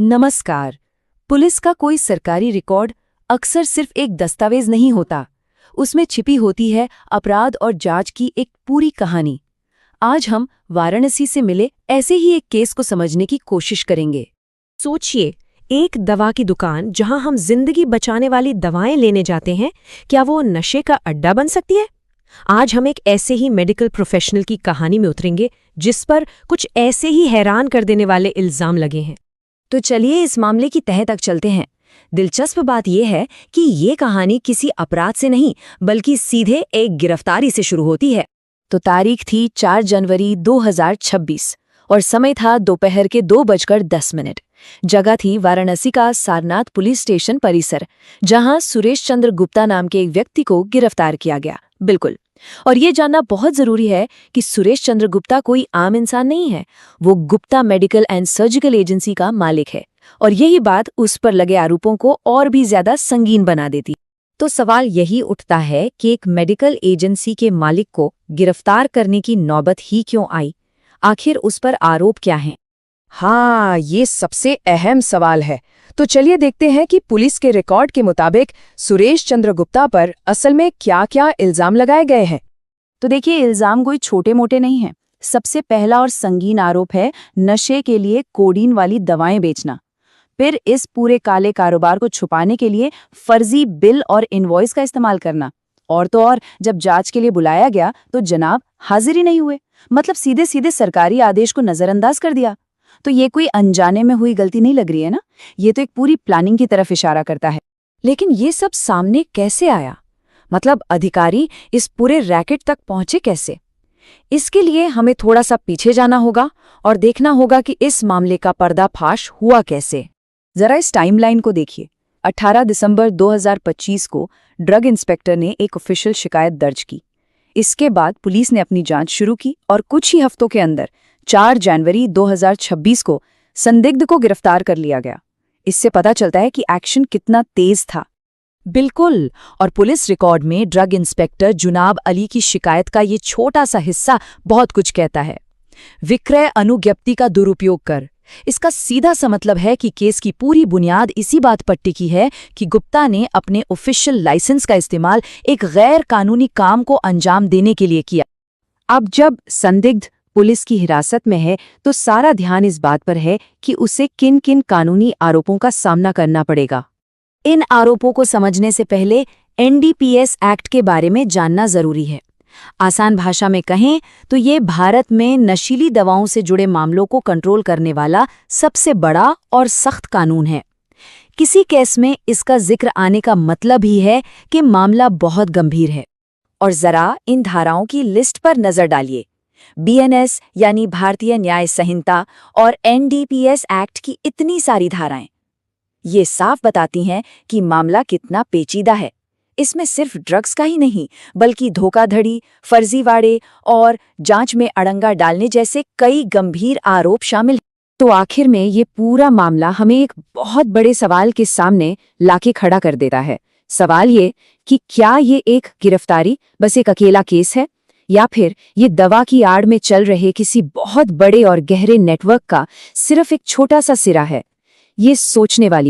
नमस्कार। पुलिस का कोई सरकारी रिकॉर्ड अक्सर सिर्फ एक दस्तावेज नहीं होता, उसमें छिपी होती है अपराध और जांच की एक पूरी कहानी। आज हम वाराणसी से मिले ऐसे ही एक केस को समझने की कोशिश करेंगे। सोचिए, एक दवा की दुकान जहां हम जिंदगी बचाने वाली दवाएं लेने जाते हैं, क्या वो नशे का अड्डा बन सकती है? आज हम एक ऐसे ही मेडिकल प्रोफेशनल की कहानी में उतरेंगे जिस पर कुछ ऐसे ही हैरान कर देने वाले इल्जाम लगे हैं। तो चलिए इस मामले की तह तक चलते हैं। दिलचस्प बात यह है कि ये कहानी किसी अपराध से नहीं बल्कि सीधे एक गिरफ्तारी से शुरू होती है। तो तारीख थी 4 जनवरी 2026 और समय था दोपहर के 2:10। जगह थी वाराणसी का सारनाथ पुलिस स्टेशन परिसर, जहां सुरेश चंद्र गुप्ता नाम के एक व्यक्ति को गिरफ्तार किया गया। बिल्कुल। और ये जानना बहुत जरूरी है कि सुरेश चंद्र गुप्ता कोई आम इंसान नहीं है, वो Gupta medical and surgical agency का मालिक है। और यही बात उस पर लगे आरोपों को और भी ज्यादा संगीन बना देती। तो सवाल यही उठता है कि एक मेडिकल एजेंसी के मालिक को गिरफ्तार करने की नौबत ही क्यों आई? आखिर उस पर आरोप क्या हैं? हाँ, ये सबसे अहम सवाल है। तो चलिए देखते हैं कि पुलिस के रिकॉर्ड के मुताबिक सुरेश चंद्र गुप्ता पर असल में क्या-क्या इल्जाम लगाए गए हैं। तो देखिए, इल्जाम कोई छोटे मोटे नहीं है। सबसे पहला और संगीन आरोप है नशे के लिए कोडीन वाली दवाएं बेचना। फिर इस पूरे काले कारोबार को छुपाने के लिए फर्जी बिल और इनवॉइस का इस्तेमाल करना। और तो और, जब जांच के लिए बुलाया गया तो जनाब हाजिर ही नहीं हुए, मतलब सीधे सीधे सरकारी आदेश को नजरअंदाज कर दिया। तो ये कोई अनजाने में हुई गलती नहीं लग रही है ना, ये तो एक पूरी प्लानिंग की तरफ इशारा करता है। लेकिन ये सब सामने कैसे आया? मतलब अधिकारी इस पूरे रैकेट तक पहुंचे कैसे? इसके लिए हमें थोड़ा सा पीछे जाना होगा और देखना होगा कि इस मामले का पर्दाफाश हुआ कैसे। जरा इस टाइमलाइन को देखिए। 18 दिसंबर 2025 को ड्रग इंस्पेक्टर ने एक ऑफिशियल शिकायत दर्ज की। इसके बाद पुलिस ने अपनी जांच शुरू की और कुछ ही हफ्तों के अंदर 4 जनवरी 2026 को संदिग्ध को गिरफ्तार कर लिया गया। इससे पता चलता है कि एक्शन कितना तेज था। बिल्कुल। और पुलिस रिकॉर्ड में ड्रग इंस्पेक्टर जुनाब अली की शिकायत का ये छोटा सा हिस्सा बहुत कुछ कहता है। विक्रय अनुज्ञप्ति का दुरुपयोग कर, इसका सीधा सा मतलब है कि केस की पूरी बुनियाद इसी बात पर टिकी है कि गुप्ता ने अपने ऑफिशियल लाइसेंस का इस्तेमाल एक गैर कानूनी काम को अंजाम देने के लिए किया। अब जब संदिग्ध पुलिस की हिरासत में है तो सारा ध्यान इस बात पर है कि उसे किन किन कानूनी आरोपों का सामना करना पड़ेगा। इन आरोपों को समझने से पहले एनडीपीएस एक्ट के बारे में जानना जरूरी है। आसान भाषा में कहें तो ये भारत में नशीली दवाओं से जुड़े मामलों को कंट्रोल करने वाला सबसे बड़ा और सख्त कानून है। किसी केस में इसका जिक्र आने का मतलब ही है कि मामला बहुत गंभीर है। और जरा इन धाराओं की लिस्ट पर नजर डालिए। बीएनएस यानी भारतीय न्याय संहिता और एनडीपीएस एक्ट की इतनी सारी धाराएं, ये साफ बताती हैं कि मामला कितना पेचीदा है। इसमें सिर्फ ड्रग्स का ही नहीं बल्कि धोखाधड़ी, फर्जीवाड़े और जांच में अड़ंगा डालने जैसे कई गंभीर आरोप शामिल हैं। तो आखिर में ये पूरा मामला हमें एक बहुत बड़े सवाल के सामने लाके खड़ा कर देता है। सवाल ये कि क्या ये एक गिरफ्तारी बस एक अकेला केस है, या फिर ये दवा की आड़ में चल रहे किसी बहुत बड़े और गहरे नेटवर्क का सिर्फ एक छोटा सा सिरा है? ये सोचने वाली